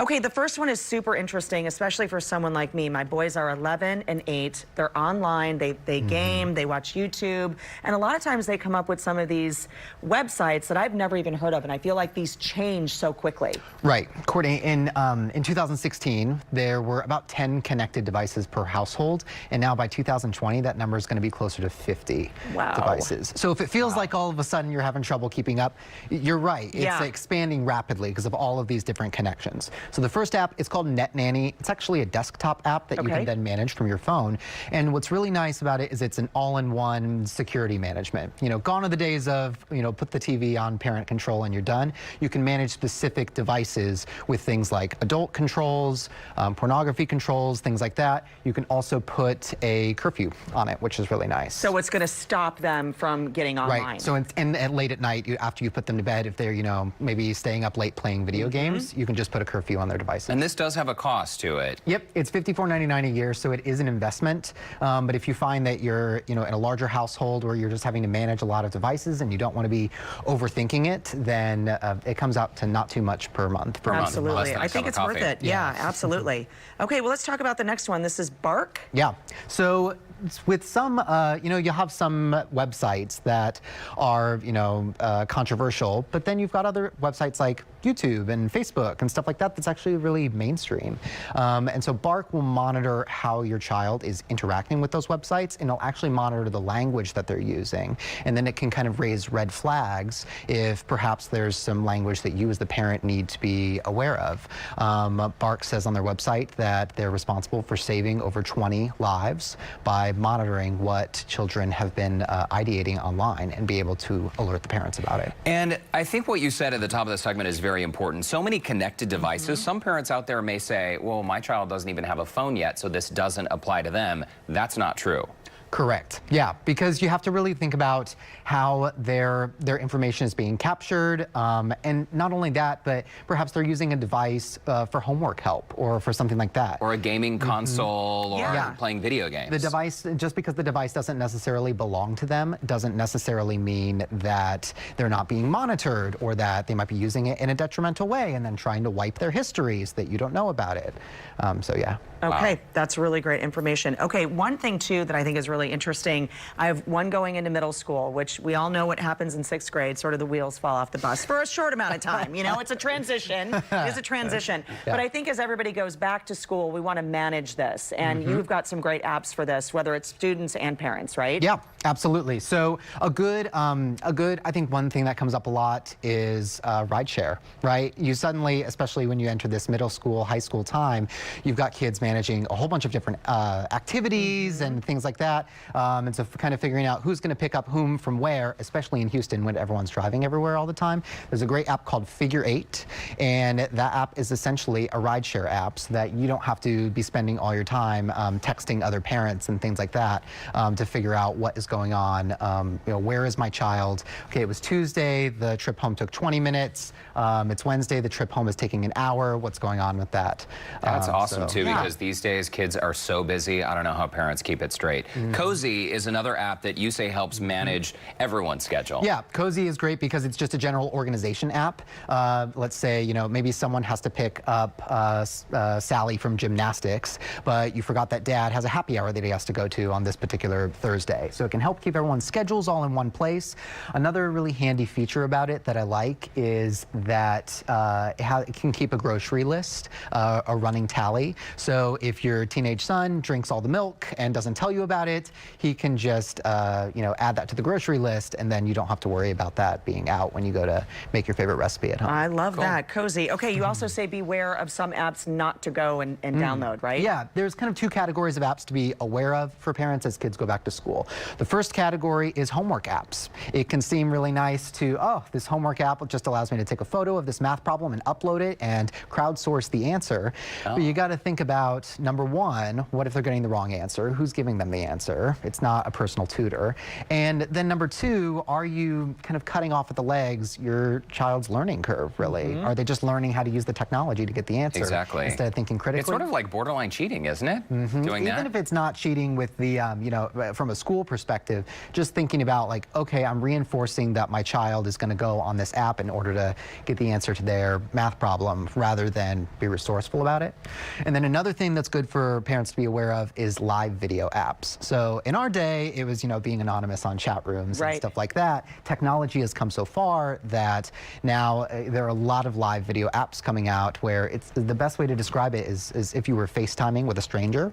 Okay, the first one is super interesting, especially for someone like me. My boys are 11 and 8. They're online, they game, they watch YouTube, and a lot of times they come up with some of these websites that I've never even heard of, and I feel like these change so quickly. Right. Courtney, in 2016, there were about 10 connected devices per household, and now by 2020, that number is going to be closer to 50 devices. So if it feels like all of a sudden you're having trouble keeping up, you're right. It's expanding rapidly because of all of these different connections. So the first app is called Net Nanny. It's actually a desktop app that you can then manage from your phone. And what's really nice about it is it's an all-in-one security management. You know, gone are the days of, put the TV on parent control and you're done. You can manage specific devices with things like adult controls, pornography controls, things like that. You can also put a curfew on it, which is really nice. So it's going to stop them from getting online. Right. So late at night, after you put them to bed, if they're, maybe staying up late playing video games, you can just put a curfew on their devices. And this does have a cost to it. Yep, it's $54.99 a year, so it is an investment. But if you find that you're, in a larger household where you're just having to manage a lot of devices and you don't want to be overthinking it, then it comes out to not too much per month. Absolutely. I think it's worth it. Yeah, absolutely. Okay, well, let's talk about the next one. This is Bark. Yeah. So with some, you'll have some websites that are, controversial, but then you've got other websites like YouTube and Facebook and stuff like that that's actually really mainstream. And so Bark will monitor how your child is interacting with those websites, and it'll actually monitor the language that they're using. And then it can kind of raise red flags if perhaps there's some language that you as the parent need to be aware of. Bark says on their website that they're responsible for saving over 20 lives by monitoring what children have been ideating online and be able to alert the parents about it. And I think what you said at the top of the segment is very important. So many connected devices. Some parents out there may say, well, my child doesn't even have a phone yet, so this doesn't apply to them. That's not true. Correct. Yeah, because you have to really think about how their information is being captured, and not only that, but perhaps they're using a device for homework help or for something like that. Or a gaming console or playing video games. The device, just because the device doesn't necessarily belong to them, doesn't necessarily mean that they're not being monitored or that they might be using it in a detrimental way and then trying to wipe their histories that you don't know about it. So yeah. Okay, that's really great information. Okay, one thing too that I think is really interesting, I have one going into middle school, which we all know what happens in 6th grade, sort of the wheels fall off the bus for a short amount of time. It's a transition. It is a transition. But I think as everybody goes back to school, we want to manage this. And you've got some great apps for this, whether it's students and parents, right? Yeah, absolutely. So a good, I think one thing that comes up a lot is rideshare, right? You suddenly, especially when you enter this middle school, high school time, you've got kids managing a whole bunch of different activities and things like that. And so kind of figuring out who's going to pick up whom from where, especially in Houston when everyone's driving everywhere all the time. There's a great app called Figure 8, and that app is essentially a rideshare app so that you don't have to be spending all your time texting other parents and things like that to figure out what is going on. Where is my child? Okay, it was Tuesday, the trip home took 20 minutes. It's Wednesday, the trip home is taking an hour. What's going on with that? That's awesome too, because these days kids are so busy. I don't know how parents keep it straight. Cozy is another app that you say helps manage everyone's schedule. Yeah, Cozy is great because it's just a general organization app. Let's say, maybe someone has to pick up Sally from gymnastics, but you forgot that dad has a happy hour that he has to go to on this particular Thursday. So it can help keep everyone's schedules all in one place. Another really handy feature about it that I like is that it can keep a grocery list, a running tally. So if your teenage son drinks all the milk and doesn't tell you about it, he can just add that to the grocery list, and then you don't have to worry about that being out when you go to make your favorite recipe at home. I love that. Cozy. Okay, you also say beware of some apps not to go and download, right? Yeah, there's kind of two categories of apps to be aware of for parents as kids go back to school. The first category is homework apps. It can seem really nice to, this homework app just allows me to take a photo of this math problem and upload it and crowdsource the answer. But you got to think about, number one, what if they're getting the wrong answer? Who's giving them the answer? answer. It's not a personal tutor. And then number two, are you kind of cutting off at the legs your child's learning curve, really? Are they just learning how to use the technology to get the answer? Exactly. Instead of thinking critically? It's sort of like borderline cheating, isn't it? Doing that? Even if it's not cheating with the, you know, from a school perspective, just thinking about like, okay, I'm reinforcing that my child is going to go on this app in order to get the answer to their math problem rather than be resourceful about it. And then another thing that's good for parents to be aware of is live video apps. So in our day, it was, you know, being anonymous on chat rooms and stuff like that. Technology has come so far that now there are a lot of live video apps coming out where it's the best way to describe it is if you were FaceTiming with a stranger.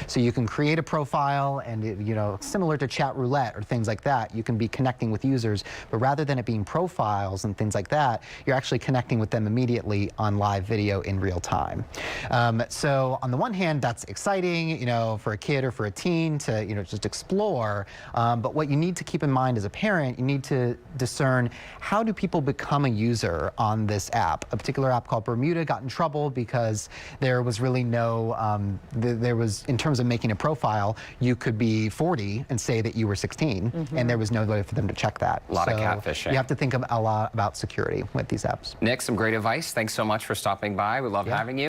So you can create a profile and, you know, similar to chat roulette or things like that, you can be connecting with users, but rather than it being profiles and things like that, you're actually connecting with them immediately on live video in real time. So on the one hand, that's exciting, you know, for a kid or for a teen to, you know, just explore. But what you need to keep in mind as a parent, you need to discern how do people become a user on this app. A particular app called Bermuda got in trouble because there was really no, there was, in terms of making a profile, you could be 40 and say that you were 16, and there was no way for them to check that. A lot of catfishing. You have to think a lot about security with these apps. Nick, some great advice. Thanks so much for stopping by. We love having you.